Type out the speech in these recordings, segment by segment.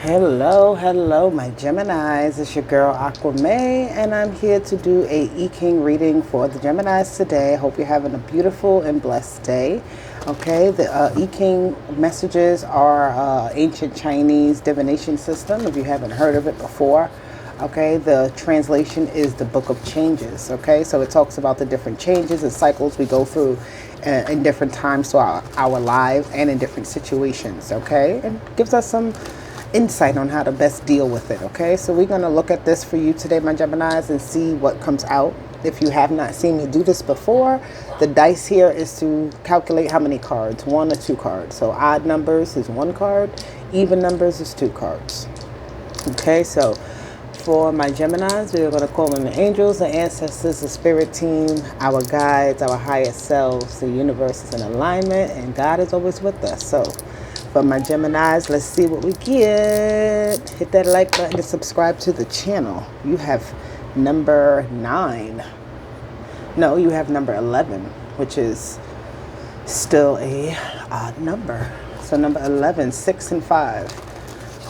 Hello, my Geminis. It's your girl Aquame, and I'm here to do a I Ching reading for the Geminis today. I hope you're having a beautiful and blessed day. Okay, the I Ching messages are ancient Chinese divination system. If you haven't heard of it before, okay, the translation is the Book of Changes. Okay, so it talks about the different changes and cycles we go through in different times to our lives and in different situations. Okay, and gives us some insight on how to best deal with it. Okay, so we're going to look at this for you today, my Geminis, and see what comes out. If you have not seen me do this before, the dice here is to calculate how many cards, 1 or 2 cards. So odd numbers is 1 card, even numbers is 2 cards. Okay, so for my Geminis, we're going to call in the angels, the ancestors, the spirit team, our guides, our highest selves. The universe is in alignment and God is always with us. So for my Geminis, let's see what we get. Hit that like button to subscribe to the channel. You have number 9. No, you have number 11, which is still a odd number. So number 11, 6 and 5.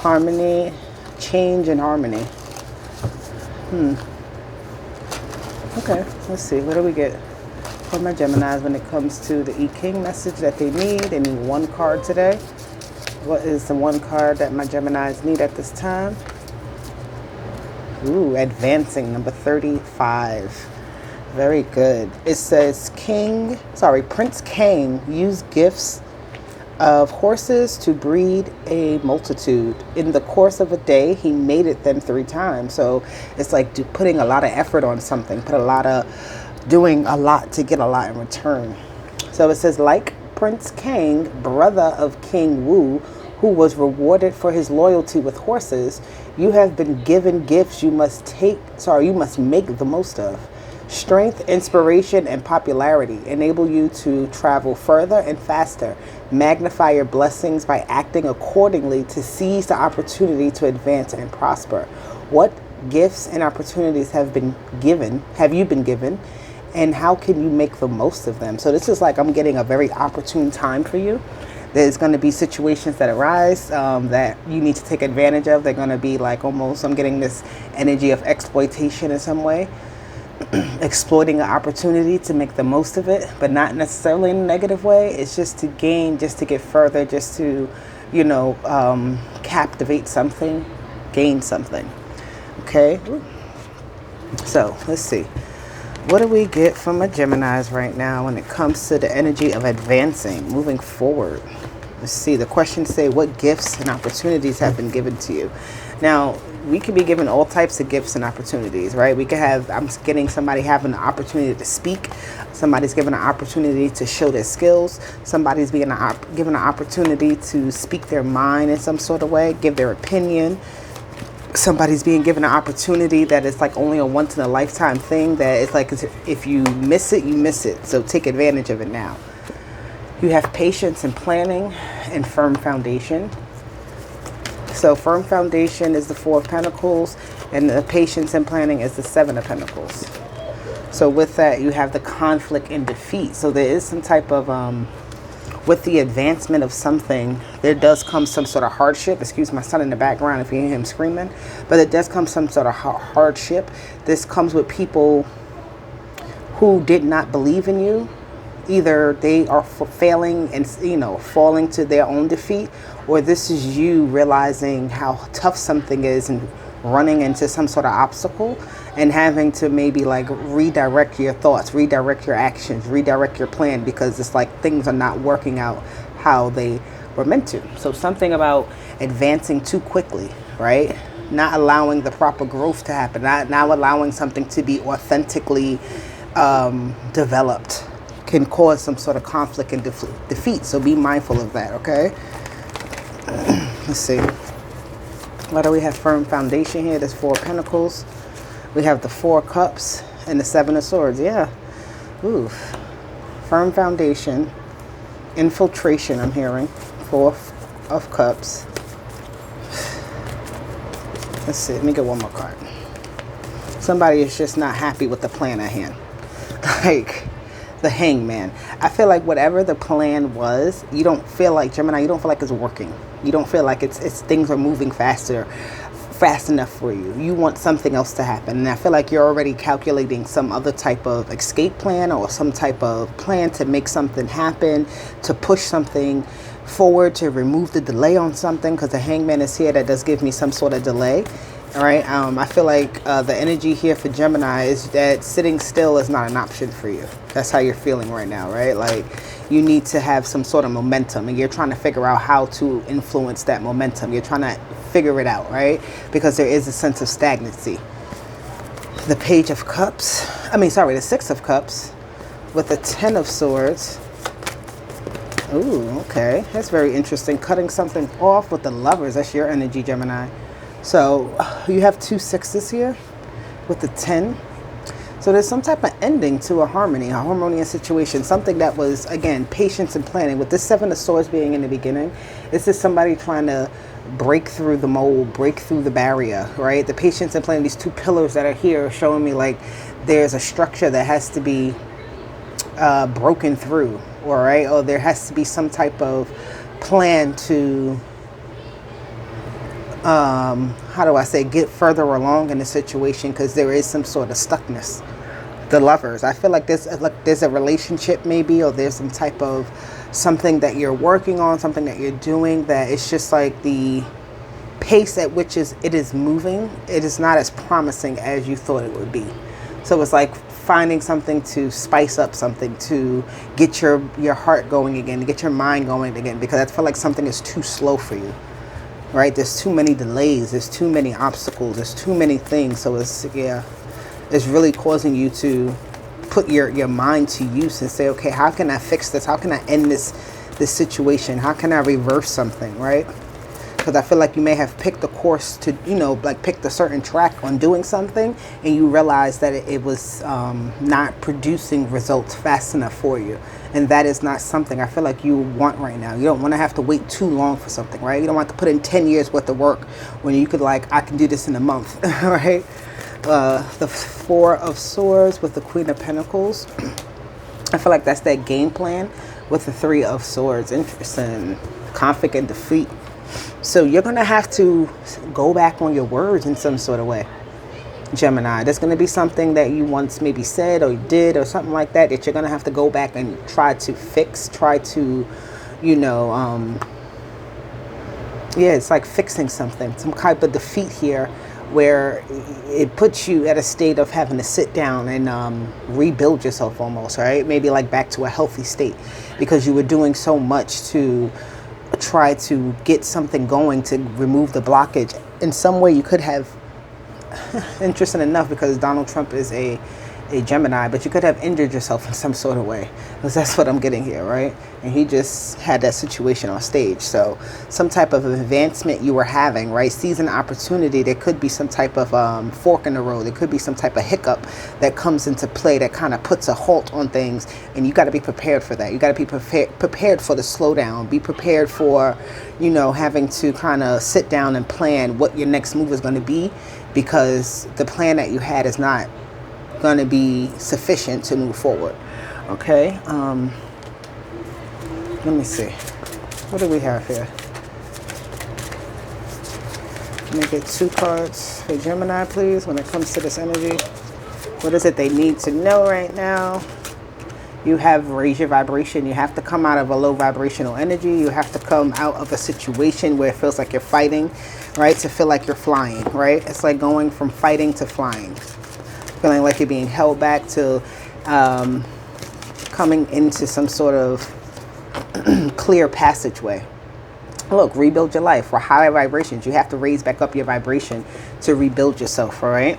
Harmony, change and harmony. Okay, let's see. What do we get for my Geminis when it comes to the I Ching message that they need? They need 1 card today. What is the 1 card that my Geminis need at this time? Ooh, advancing, number 35. Very good. It says Prince Cain used gifts of horses to breed a multitude. In the course of a day, he mated them 3 times. So it's like putting a lot of effort on something, doing a lot to get a lot in return. So it says, like Prince Cain, brother of King Wu, who was rewarded for his loyalty with horses, you have been given gifts you must make the most of. Strength, inspiration, and popularity enable you to travel further and faster. Magnify your blessings by acting accordingly to seize the opportunity to advance and prosper. What gifts and opportunities have you been given? And how can you make the most of them? So this is like I'm getting a very opportune time for you. There's going to be situations that arise that you need to take advantage of. They're going to be like almost, I'm getting this energy of exploitation in some way. Exploiting an opportunity to make the most of it, but not necessarily in a negative way. It's just to gain, just to get further, just to, captivate something, gain something. Okay. So let's see. What do we get from my Geminis right now when it comes to the energy of advancing, moving forward? Let's see. The questions say, what gifts and opportunities have been given to you? Now, we could be given all types of gifts and opportunities, right? We could have, I'm getting somebody having the opportunity to speak. Somebody's given an opportunity to show their skills. Somebody's being given an opportunity to speak their mind in some sort of way, give their opinion. Somebody's being given an opportunity that is like only a once in a lifetime thing, that it's like if you miss it, you miss it. So take advantage of it now. You have patience and planning and firm foundation. So firm foundation is the 4 of Pentacles, and the patience and planning is the 7 of Pentacles. So with that, you have the conflict and defeat. So there is some type of with the advancement of something, there does come some sort of hardship. Excuse my son in the background if you hear him screaming. But it does come some sort of hardship. This comes with people who did not believe in you. Either they are failing and, falling to their own defeat, or this is you realizing how tough something is and running into some sort of obstacle and having to maybe like redirect your thoughts, redirect your actions, redirect your plan, because it's like things are not working out how they were meant to. So something about advancing too quickly, right? Not allowing the proper growth to happen, not allowing something to be authentically developed can cause some sort of conflict and defeat. So be mindful of that, okay? Let's see. Why do we have firm foundation here? There's 4 of Pentacles. We have the 4 of Cups and the 7 of Swords. Yeah. Ooh. Firm foundation. Infiltration, I'm hearing. 4 of Cups. Let's see. Let me get one more card. Somebody is just not happy with the plan at hand. Like the Hangman. I feel like whatever the plan was, you don't feel like, Gemini, you don't feel like it's working. You don't feel like it's things are moving fast enough for you. You want something else to happen. And I feel like you're already calculating some other type of escape plan or some type of plan to make something happen, to push something forward, to remove the delay on something, because the Hangman is here. That does give me some sort of delay. All right. I feel like the energy here for Gemini is that sitting still is not an option for you. That's how you're feeling right now, right? Like you need to have some sort of momentum, and you're trying to figure out how to influence that momentum. You're trying to figure it out, right? Because there is a sense of stagnancy. The Page of Cups, the Six of Cups with the Ten of Swords. Ooh, okay. That's very interesting. Cutting something off with the Lovers. That's your energy, Gemini. So you have 2 sixes here with the 10. So there's some type of ending to a harmonious situation. Something that was, again, patience and planning. With this 7 of Swords being in the beginning, this is somebody trying to break through the mold, break through the barrier, right? The patience and planning, these 2 pillars that are here showing me like there's a structure that has to be broken through, all right? Or there has to be some type of plan to get further along in the situation, because there is some sort of stuckness. The Lovers, I feel like there's a relationship maybe, or there's some type of something that you're working on, something that you're doing, that it's just like the pace at which it is moving, it is not as promising as you thought it would be. So it's like finding something to spice up something, to get your heart going again, to get your mind going again, because I feel like something is too slow for you. Right, there's too many delays, there's too many obstacles, there's too many things. So it's really causing you to put your mind to use and say, okay, how can I fix this? How can I end this situation? How can I reverse something, right? Because I feel like you may have picked a course to, picked a certain track on doing something, and you realize that it was not producing results fast enough for you. And that is not something I feel like you want right now. You don't want to have to wait too long for something, right? You don't want to put in 10 years worth of work when you could I can do this in a month, right? The 4 of Swords with the Queen of Pentacles. I feel like that's that game plan with the 3 of Swords. Interesting. Conflict and defeat. So you're going to have to go back on your words in some sort of way, Gemini. There's going to be something that you once maybe said or did or something like that you're going to have to go back and try to fix, it's like fixing something, some type of defeat here, where it puts you at a state of having to sit down and rebuild yourself almost, right? Maybe like back to a healthy state, because you were doing so much to try to get something going, to remove the blockage. In some way you could have, interesting enough, because Donald Trump is a Gemini, but you could have injured yourself in some sort of way, because that's what I'm getting here, right? And he just had that situation on stage. So some type of advancement you were having, right? Seizing opportunity. There could be some type of fork in the road. There could be some type of hiccup that comes into play that kind of puts a halt on things, and you got to be prepared for that. You got to be prepared for the slowdown. Be prepared for, having to kind of sit down and plan what your next move is going to be, because the plan that you had is not going to be sufficient to move forward. Okay, let me see, what do we have here? Let me get 2 cards for Gemini, please, when it comes to this energy. What is it they need to know right now? You have raised your vibration. You have to come out of a low vibrational energy. You have to come out of a situation where it feels like you're fighting, right, to feel like you're flying, right? It's like going from fighting to flying. Feeling like you're being held back to coming into some sort of clear passageway. Look, rebuild your life. For higher vibrations, you have to raise back up your vibration to rebuild yourself, all right?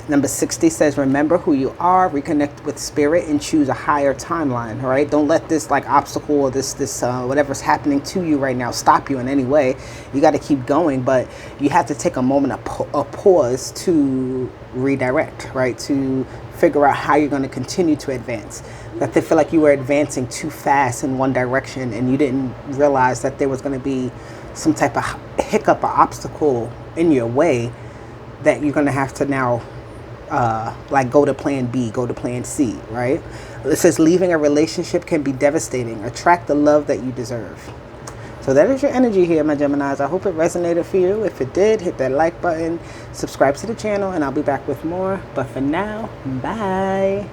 Number 60 says, remember who you are, reconnect with spirit, and choose a higher timeline, all right? Don't let this obstacle or this whatever's happening to you right now stop you in any way. You got to keep going, but you have to take a moment of pause to redirect, right? To figure out how you're going to continue to advance. That they feel like you were advancing too fast in one direction, and you didn't realize that there was going to be some type of hiccup or obstacle in your way that you're going to have to now go to plan B, go to plan C, right? It says leaving a relationship can be devastating. Attract the love that you deserve. So that is your energy here, my Geminis. I hope it resonated for you. If it did, hit that like button, subscribe to the channel, and I'll be back with more. But for now, bye.